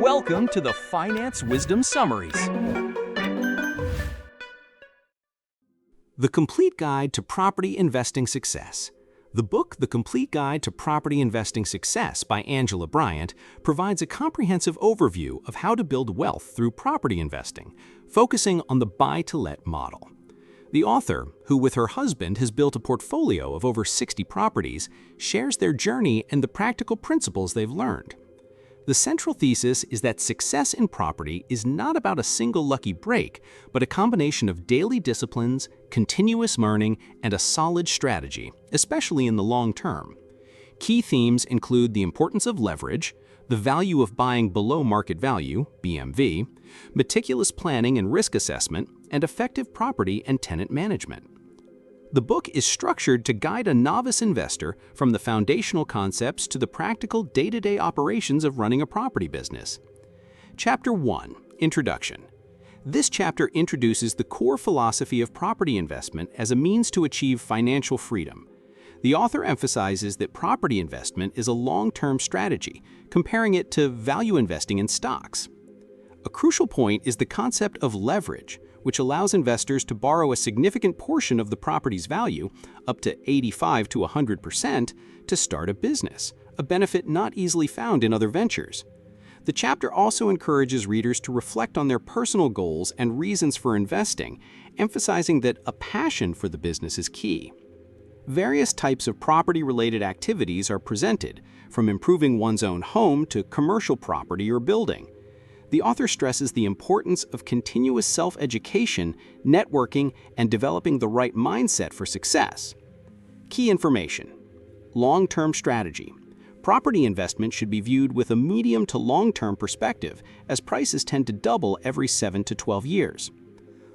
Welcome to the Finance Wisdom Summaries. The Complete Guide to Property Investing Success. The book, The Complete Guide to Property Investing Success by Angela Bryant, provides a comprehensive overview of how to build wealth through property investing, focusing on the buy-to-let model. The author, who with her husband has built a portfolio of over 60 properties, shares their journey and the practical principles they've learned. The central thesis is that success in property is not about a single lucky break, but a combination of daily disciplines, continuous learning, and a solid strategy, especially in the long term. Key themes include the importance of leverage, the value of buying below market value, BMV, meticulous planning and risk assessment, and effective property and tenant management. The book is structured to guide a novice investor from the foundational concepts to the practical day-to-day operations of running a property business. Chapter 1, Introduction. This chapter introduces the core philosophy of property investment as a means to achieve financial freedom. The author emphasizes that property investment is a long-term strategy, comparing it to value investing in stocks. A crucial point is the concept of leverage, which allows investors to borrow a significant portion of the property's value, up to 85 to 100%, to start a business, a benefit not easily found in other ventures. The chapter also encourages readers to reflect on their personal goals and reasons for investing, emphasizing that a passion for the business is key. Various types of property-related activities are presented, from improving one's own home to commercial property or building. The author stresses the importance of continuous self-education, networking, and developing the right mindset for success. Key information. Long-term strategy. Property investment should be viewed with a medium to long-term perspective, as prices tend to double every 7 to 12 years.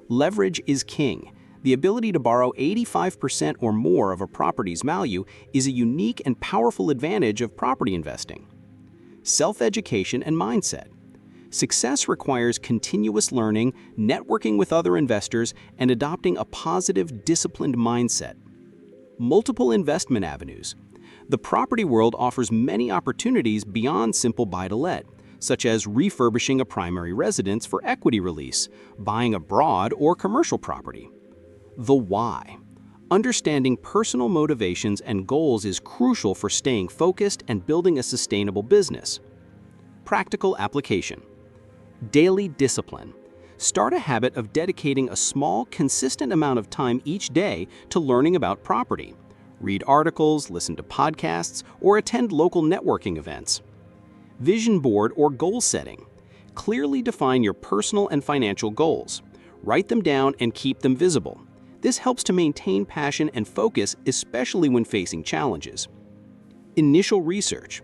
Leverage is king. The ability to borrow 85% or more of a property's value is a unique and powerful advantage of property investing. Self-education and mindset. Success requires continuous learning, networking with other investors, and adopting a positive, disciplined mindset. Multiple investment avenues. The property world offers many opportunities beyond simple buy-to-let, such as refurbishing a primary residence for equity release, buying abroad, or commercial property. The why. Understanding personal motivations and goals is crucial for staying focused and building a sustainable business. Practical application. Daily discipline. Start a habit of dedicating a small, consistent amount of time each day to learning about property. Read articles, listen to podcasts, or attend local networking events. Vision board or goal setting. Clearly define your personal and financial goals. Write them down and keep them visible. This helps to maintain passion and focus, especially when facing challenges. Initial research.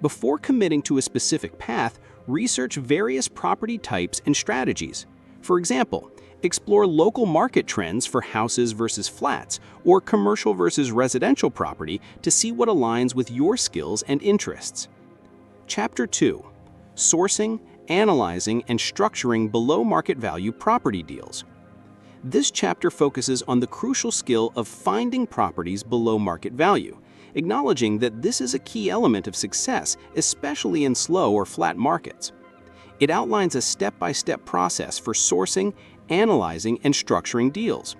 Before committing to a specific path, research various property types and strategies. For example, explore local market trends for houses versus flats or commercial versus residential property to see what aligns with your skills and interests. Chapter 2. Sourcing, Analyzing, and Structuring Below Market Value Property Deals. This chapter focuses on the crucial skill of finding properties below market value, acknowledging that this is a key element of success, especially in slow or flat markets. It outlines a step-by-step process for sourcing, analyzing, and structuring deals.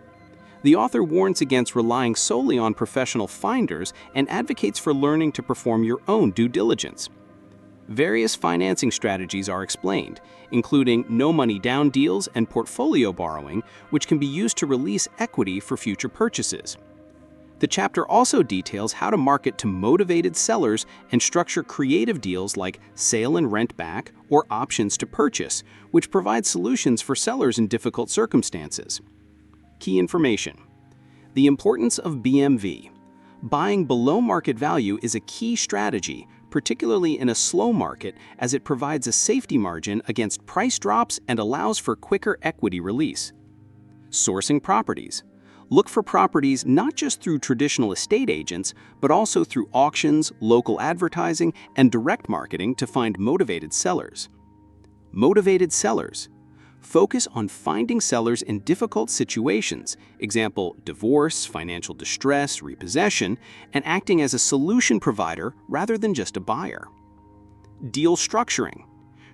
The author warns against relying solely on professional finders and advocates for learning to perform your own due diligence. Various financing strategies are explained, including no-money-down deals and portfolio borrowing, which can be used to release equity for future purchases. The chapter also details how to market to motivated sellers and structure creative deals like sale and rent back or options to purchase, which provide solutions for sellers in difficult circumstances. Key information. The importance of BMV. Buying below market value is a key strategy, particularly in a slow market, as it provides a safety margin against price drops and allows for quicker equity release. Sourcing properties. Look for properties not just through traditional estate agents, but also through auctions, local advertising, and direct marketing to find motivated sellers. Motivated sellers. Focus on finding sellers in difficult situations, example, divorce, financial distress, repossession, and acting as a solution provider rather than just a buyer. Deal structuring.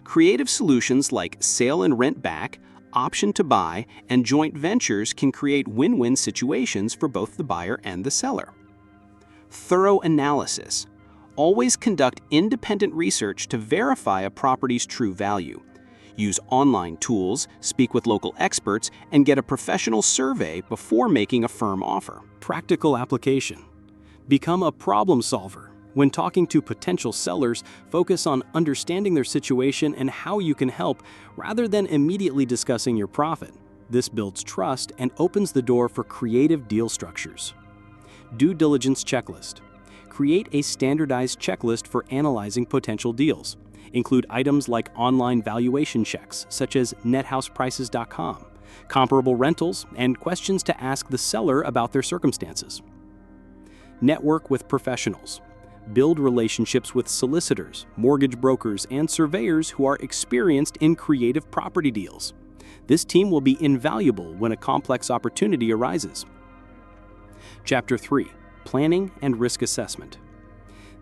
Creative solutions like sale and rent back, option to buy, and joint ventures can create win-win situations for both the buyer and the seller. Thorough analysis. Always conduct independent research to verify a property's true value. Use online tools, speak with local experts, and get a professional survey before making a firm offer. Practical application. Become a problem solver. When talking to potential sellers, focus on understanding their situation and how you can help rather than immediately discussing your profit. This builds trust and opens the door for creative deal structures. Due diligence checklist. Create a standardized checklist for analyzing potential deals. Include items like online valuation checks, such as nethouseprices.com, comparable rentals, and questions to ask the seller about their circumstances. Network with professionals. Build relationships with solicitors, mortgage brokers, and surveyors who are experienced in creative property deals. This team will be invaluable when a complex opportunity arises. Chapter 3. Planning and Risk Assessment.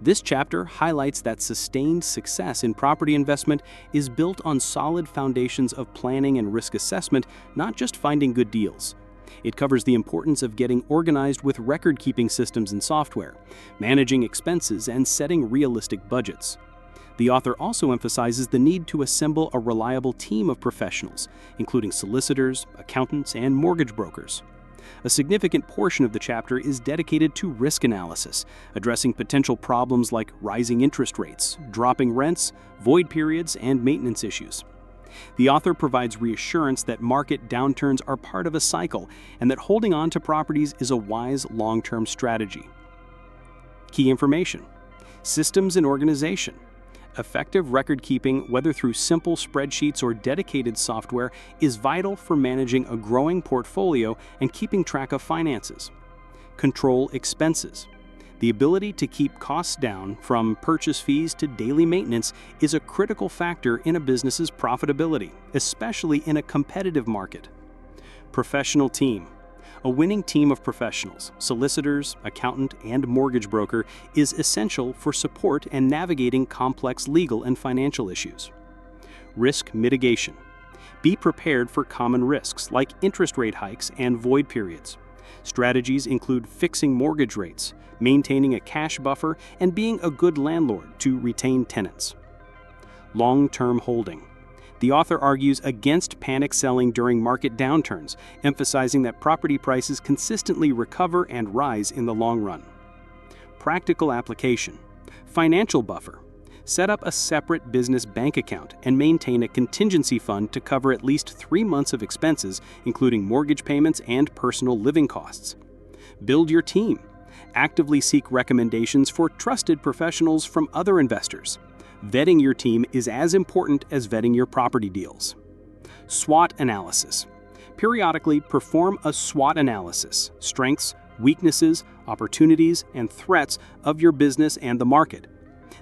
This chapter highlights that sustained success in property investment is built on solid foundations of planning and risk assessment, not just finding good deals. It covers the importance of getting organized with record-keeping systems and software, managing expenses, and setting realistic budgets. The author also emphasizes the need to assemble a reliable team of professionals, including solicitors, accountants, and mortgage brokers. A significant portion of the chapter is dedicated to risk analysis, addressing potential problems like rising interest rates, dropping rents, void periods, and maintenance issues. The author provides reassurance that market downturns are part of a cycle and that holding on to properties is a wise long-term strategy. Key information: systems and organization. Effective record-keeping, whether through simple spreadsheets or dedicated software, is vital for managing a growing portfolio and keeping track of finances. Control expenses. The ability to keep costs down, from purchase fees to daily maintenance, is a critical factor in a business's profitability, especially in a competitive market. Professional team. A winning team of professionals, solicitors, accountant, and mortgage broker, is essential for support and navigating complex legal and financial issues. Risk mitigation. Be prepared for common risks like interest rate hikes and void periods. Strategies include fixing mortgage rates, maintaining a cash buffer, and being a good landlord to retain tenants. Long-term holding. The author argues against panic selling during market downturns, emphasizing that property prices consistently recover and rise in the long run. Practical application. Financial buffer. Set up a separate business bank account and maintain a contingency fund to cover at least 3 months of expenses, including mortgage payments and personal living costs. Build your team. Actively seek recommendations for trusted professionals from other investors. Vetting your team is as important as vetting your property deals. SWOT analysis. Periodically perform a SWOT analysis: strengths, weaknesses, opportunities, and threats of your business and the market.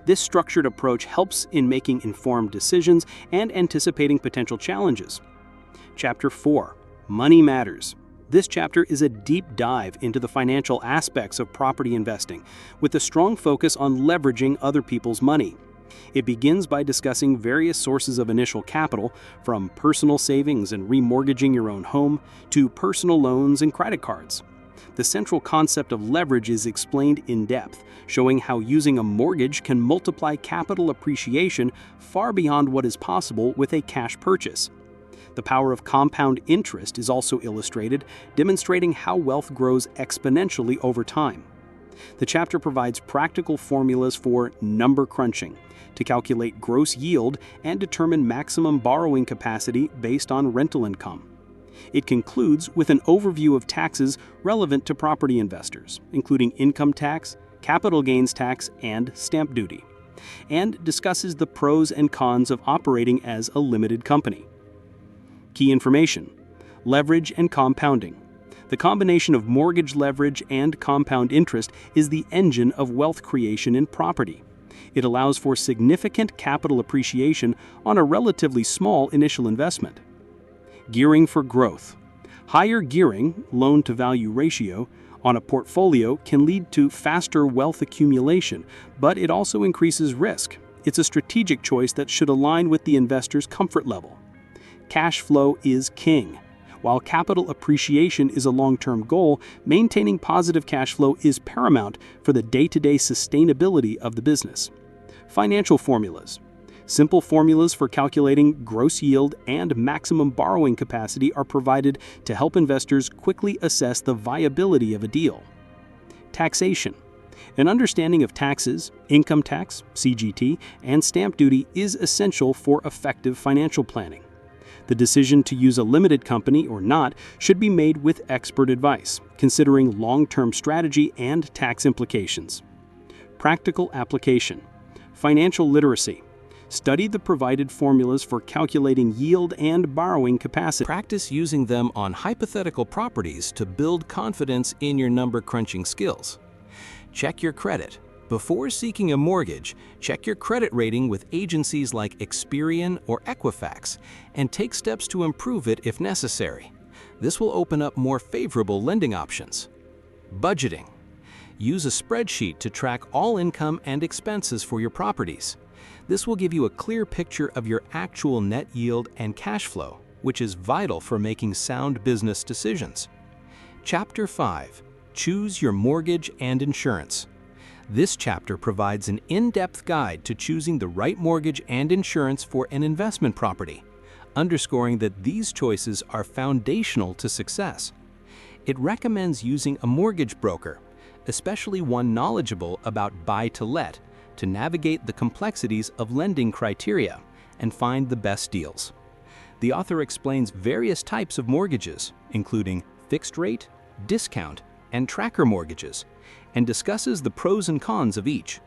This structured approach helps in making informed decisions and anticipating potential challenges. Chapter 4. Money Matters. This chapter is a deep dive into the financial aspects of property investing, with a strong focus on leveraging other people's money. It begins by discussing various sources of initial capital, from personal savings and remortgaging your own home to personal loans and credit cards. The central concept of leverage is explained in depth, showing how using a mortgage can multiply capital appreciation far beyond what is possible with a cash purchase. The power of compound interest is also illustrated, demonstrating how wealth grows exponentially over time. The chapter provides practical formulas for number crunching, to calculate gross yield and determine maximum borrowing capacity based on rental income. It concludes with an overview of taxes relevant to property investors, including income tax, capital gains tax, and stamp duty, and discusses the pros and cons of operating as a limited company. Key information: leverage and compounding. The combination of mortgage leverage and compound interest is the engine of wealth creation in property. It allows for significant capital appreciation on a relatively small initial investment. Gearing for growth. Higher gearing, loan-to-value ratio, on a portfolio can lead to faster wealth accumulation, but it also increases risk. it's a strategic choice that should align with the investor's comfort level. Cash flow is king. While capital appreciation is a long-term goal, maintaining positive cash flow is paramount for the day-to-day sustainability of the business. Financial formulas. Simple formulas for calculating gross yield and maximum borrowing capacity are provided to help investors quickly assess the viability of a deal. Taxation. An understanding of taxes, income tax, CGT, and stamp duty is essential for effective financial planning. The decision to use a limited company or not should be made with expert advice, considering long-term strategy and tax implications. Practical application. Financial literacy. Study the provided formulas for calculating yield and borrowing capacity. Practice using them on hypothetical properties to build confidence in your number-crunching skills. Check your credit. Before seeking a mortgage, check your credit rating with agencies like Experian or Equifax and take steps to improve it if necessary. This will open up more favorable lending options. Budgeting. Use a spreadsheet to track all income and expenses for your properties. This will give you a clear picture of your actual net yield and cash flow, which is vital for making sound business decisions. Chapter 5. Choose your mortgage and insurance. This chapter provides an in-depth guide to choosing the right mortgage and insurance for an investment property, underscoring that these choices are foundational to success. It recommends using a mortgage broker, especially one knowledgeable about buy-to-let, to navigate the complexities of lending criteria and find the best deals. The author explains various types of mortgages, including fixed rate, discount, and tracker mortgages, and discusses the pros and cons of each.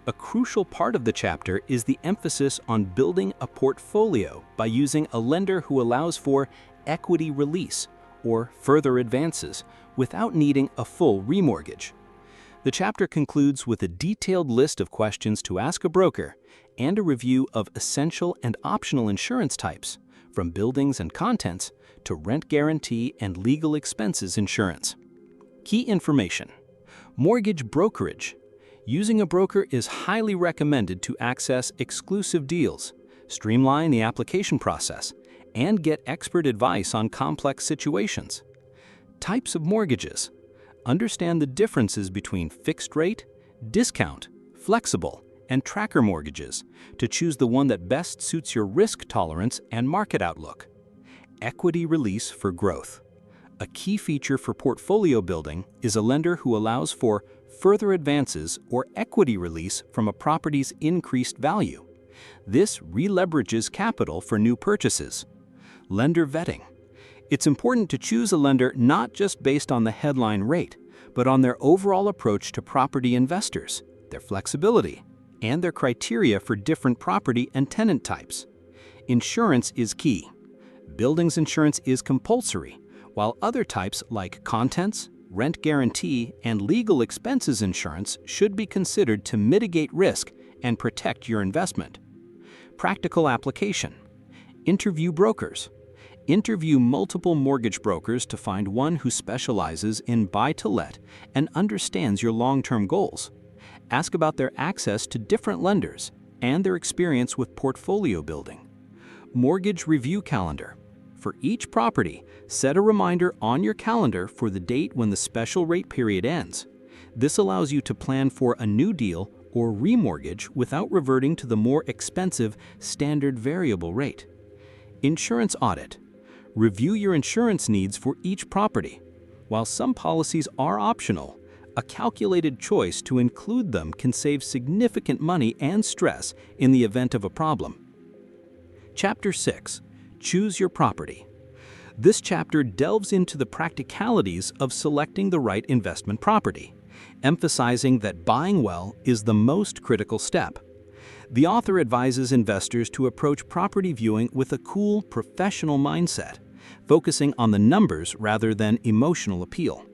A crucial part of the chapter is the emphasis on building a portfolio by using a lender who allows for equity release or further advances without needing a full remortgage. The chapter concludes with a detailed list of questions to ask a broker and a review of essential and optional insurance types, from buildings and contents to rent guarantee and legal expenses insurance. Key information. Mortgage brokerage. Using a broker is highly recommended to access exclusive deals, streamline the application process, and get expert advice on complex situations. Types of mortgages. Understand the differences between fixed rate, discount, flexible, and tracker mortgages to choose the one that best suits your risk tolerance and market outlook. Equity release for growth. A key feature for portfolio building is a lender who allows for further advances or equity release from a property's increased value. This re-leverages capital for new purchases. Lender vetting. It's important to choose a lender not just based on the headline rate, but on their overall approach to property investors, their flexibility, and their criteria for different property and tenant types. Insurance is key. Buildings insurance is compulsory, while other types like contents, rent guarantee, and legal expenses insurance should be considered to mitigate risk and protect your investment. Practical application. Interview brokers. Interview multiple mortgage brokers to find one who specializes in buy-to-let and understands your long-term goals. Ask about their access to different lenders and their experience with portfolio building. Mortgage review calendar. For each property, set a reminder on your calendar for the date when the special rate period ends. This allows you to plan for a new deal or remortgage without reverting to the more expensive standard variable rate. Insurance audit. Review your insurance needs for each property. While some policies are optional, a calculated choice to include them can save significant money and stress in the event of a problem. Chapter 6. Choose your property. This chapter delves into the practicalities of selecting the right investment property, emphasizing that buying well is the most critical step. The author advises investors to approach property viewing with a cool, professional mindset, focusing on the numbers rather than emotional appeal.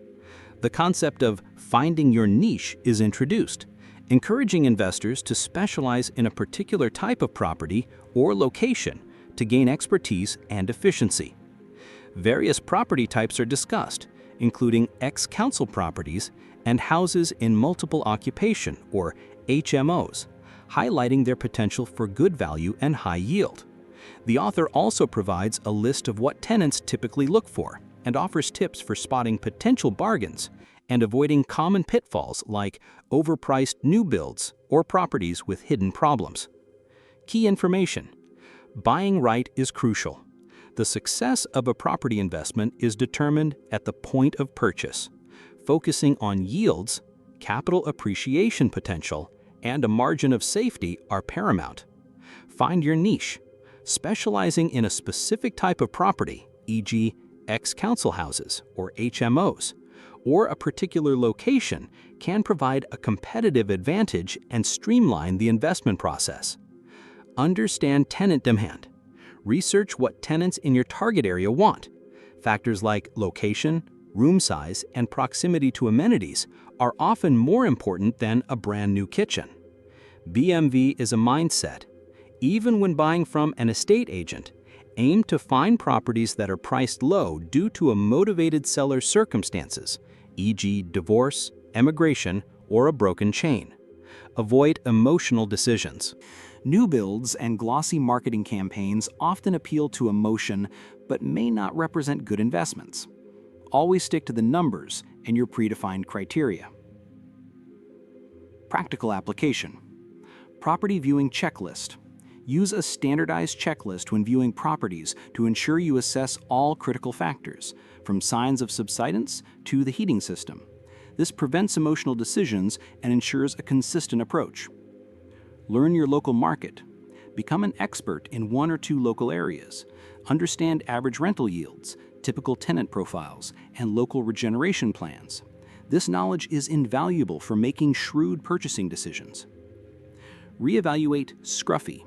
The concept of finding your niche is introduced, encouraging investors to specialize in a particular type of property or location to gain expertise and efficiency. Various property types are discussed, including ex-council properties and houses in multiple occupation, or HMOs, highlighting their potential for good value and high yield. The author also provides a list of what tenants typically look for and offers tips for spotting potential bargains and avoiding common pitfalls like overpriced new builds or properties with hidden problems. Key information: buying right is crucial. The success of a property investment is determined at the point of purchase. Focusing on yields, capital appreciation potential, and a margin of safety are paramount. Find your niche. Specializing in a specific type of property, e.g., ex-council houses or HMOs, or a particular location can provide a competitive advantage and streamline the investment process. Understand tenant demand. Research what tenants in your target area want. Factors like location, room size, and proximity to amenities are often more important than a brand new kitchen. BMV is a mindset. Even when buying from an estate agent, aim to find properties that are priced low due to a motivated seller's circumstances, e.g., divorce, emigration, or a broken chain. Avoid emotional decisions. New builds and glossy marketing campaigns often appeal to emotion but may not represent good investments. Always stick to the numbers and your predefined criteria. Practical application. Property viewing checklist. Use a standardized checklist when viewing properties to ensure you assess all critical factors, from signs of subsidence to the heating system. This prevents emotional decisions and ensures a consistent approach. Learn your local market. Become an expert in one or two local areas. Understand average rental yields, typical tenant profiles, and local regeneration plans. This knowledge is invaluable for making shrewd purchasing decisions. Reevaluate scruffy.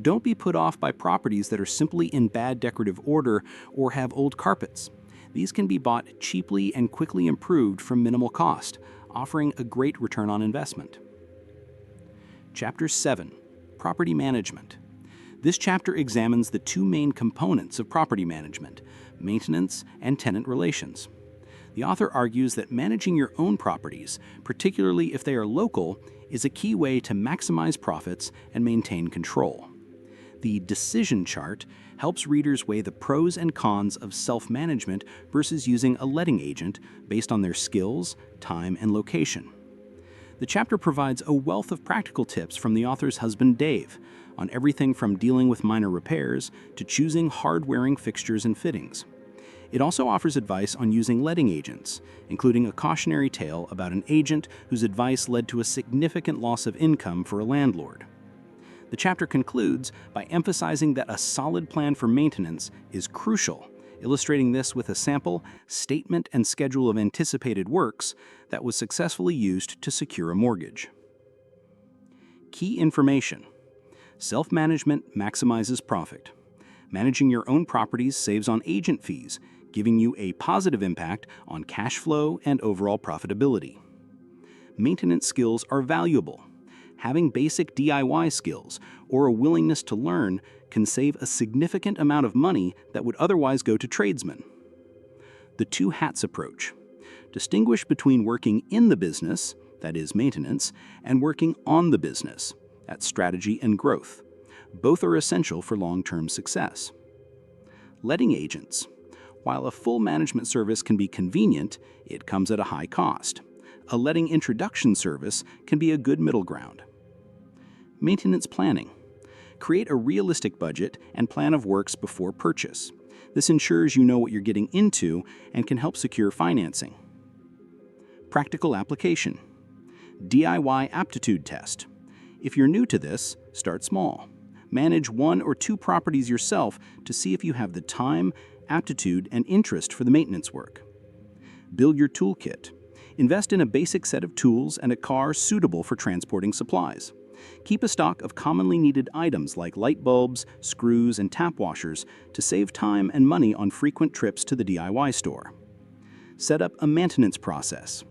Don't be put off by properties that are simply in bad decorative order or have old carpets. These can be bought cheaply and quickly improved for minimal cost, offering a great return on investment. Chapter 7. Property Management. This chapter examines the two main components of property management: maintenance and tenant relations. The author argues that managing your own properties, particularly if they are local, is a key way to maximize profits and maintain control. The decision chart helps readers weigh the pros and cons of self-management versus using a letting agent based on their skills, time, and location. The chapter provides a wealth of practical tips from the author's husband, Dave, on everything from dealing with minor repairs to choosing hard-wearing fixtures and fittings. It also offers advice on using letting agents, including a cautionary tale about an agent whose advice led to a significant loss of income for a landlord. The chapter concludes by emphasizing that a solid plan for maintenance is crucial, illustrating this with a sample, statement, and schedule of anticipated works that was successfully used to secure a mortgage. Key information. Self-management maximizes profit. Managing your own properties saves on agent fees, giving you a positive impact on cash flow and overall profitability. Maintenance skills are valuable. Having basic DIY skills or a willingness to learn can save a significant amount of money that would otherwise go to tradesmen. The two hats approach. Distinguish between working in the business, that is maintenance, and working on the business, that's strategy and growth. Both are essential for long-term success. Letting agents. While a full management service can be convenient, it comes at a high cost. A letting introduction service can be a good middle ground. Maintenance planning. Create a realistic budget and plan of works before purchase. This ensures you know what you're getting into and can help secure financing. Practical application. DIY aptitude test. If you're new to this, start small. Manage one or two properties yourself to see if you have the time, aptitude, and interest for the maintenance work. Build your toolkit. Invest in a basic set of tools and a car suitable for transporting supplies. Keep a stock of commonly needed items like light bulbs, screws, and tap washers to save time and money on frequent trips to the DIY store. Set up a maintenance process.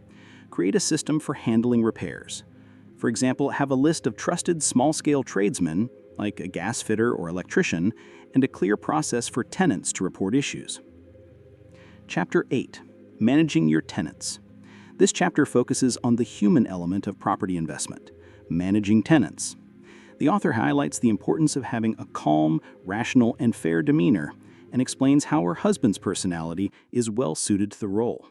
Create a system for handling repairs. For example, have a list of trusted small-scale tradesmen, like a gas fitter or electrician, and a clear process for tenants to report issues. Chapter 8. Managing your tenants. This chapter focuses on the human element of property investment, managing tenants. The author highlights the importance of having a calm, rational, and fair demeanor, and explains how her husband's personality is well suited to the role.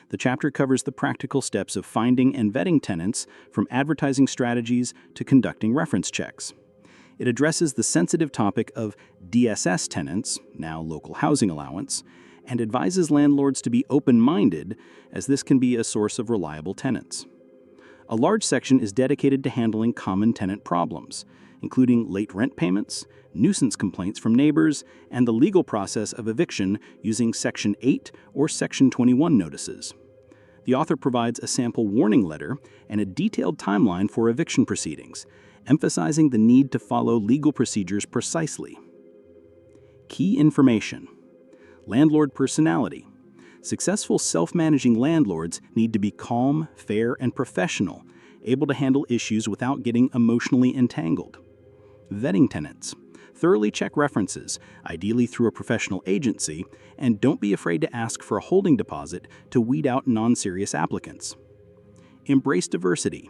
The chapter covers the practical steps of finding and vetting tenants, from advertising strategies to conducting reference checks. It addresses the sensitive topic of DSS tenants, now local housing allowance, and advises landlords to be open-minded, as this can be a source of reliable tenants. A large section is dedicated to handling common tenant problems, including late rent payments, nuisance complaints from neighbors, and the legal process of eviction using Section 8 or Section 21 notices. The author provides a sample warning letter and a detailed timeline for eviction proceedings, emphasizing the need to follow legal procedures precisely. Key information: landlord personality. Successful self-managing landlords need to be calm, fair, and professional, able to handle issues without getting emotionally entangled. Vetting tenants. Thoroughly check references, ideally through a professional agency, and don't be afraid to ask for a holding deposit to weed out non-serious applicants. Embrace diversity.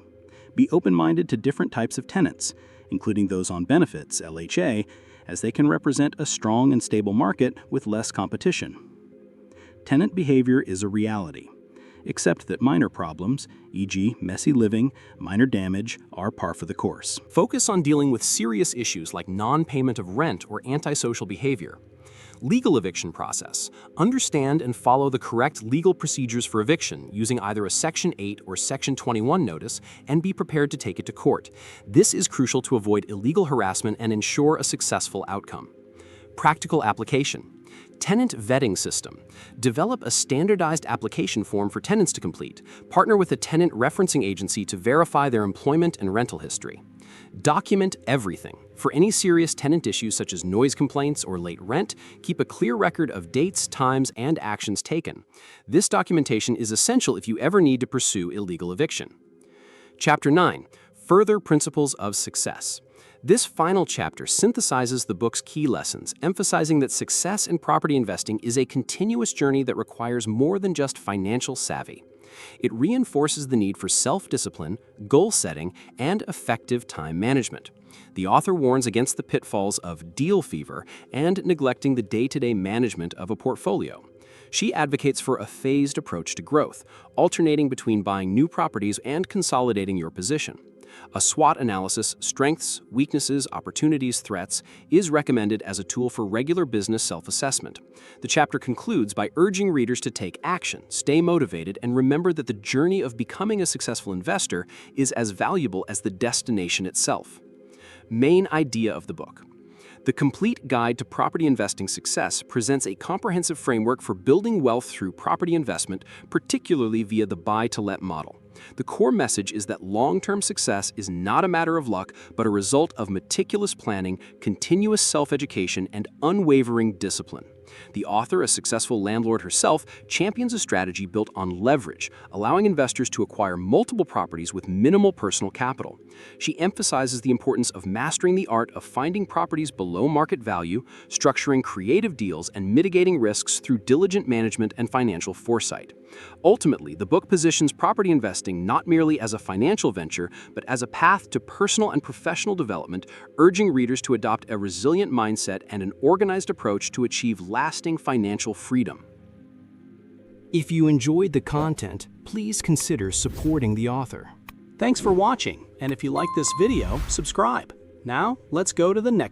Be open-minded to different types of tenants, including those on benefits, LHA, as they can represent a strong and stable market with less competition. Tenant behavior is a reality. Accept that minor problems, e.g. messy living, minor damage, are par for the course. Focus on dealing with serious issues like non-payment of rent or antisocial behavior. Legal eviction process. Understand and follow the correct legal procedures for eviction using either a Section 8 or Section 21 notice, and be prepared to take it to court. This is crucial to avoid illegal harassment and ensure a successful outcome. Practical application. Tenant vetting system. Develop a standardized application form for tenants to complete. Partner with a tenant referencing agency to verify their employment and rental history. Document everything. For any serious tenant issues such as noise complaints or late rent, keep a clear record of dates, times, and actions taken. This documentation is essential if you ever need to pursue illegal eviction. Chapter 9. Further Principles of Success. This final chapter synthesizes the book's key lessons, emphasizing that success in property investing is a continuous journey that requires more than just financial savvy. It reinforces the need for self-discipline, goal setting, and effective time management. The author warns against the pitfalls of deal fever and neglecting the day-to-day management of a portfolio. She advocates for a phased approach to growth, alternating between buying new properties and consolidating your position. A SWOT analysis, strengths, weaknesses, opportunities, threats, is recommended as a tool for regular business self-assessment. The chapter concludes by urging readers to take action, stay motivated, and remember that the journey of becoming a successful investor is as valuable as the destination itself. Main idea of the book. The Complete Guide to Property Investing Success presents a comprehensive framework for building wealth through property investment, particularly via the buy-to-let model. The core message is that long-term success is not a matter of luck, but a result of meticulous planning, continuous self-education, and unwavering discipline. The author, a successful landlord herself, champions a strategy built on leverage, allowing investors to acquire multiple properties with minimal personal capital. She emphasizes the importance of mastering the art of finding properties below market value, structuring creative deals, and mitigating risks through diligent management and financial foresight. Ultimately, the book positions property investing not merely as a financial venture, but as a path to personal and professional development, urging readers to adopt a resilient mindset and an organized approach to achieve lasting financial freedom. If you enjoyed the content, please consider supporting the author. Thanks for watching, and if you like this video, subscribe. Now, let's go to the next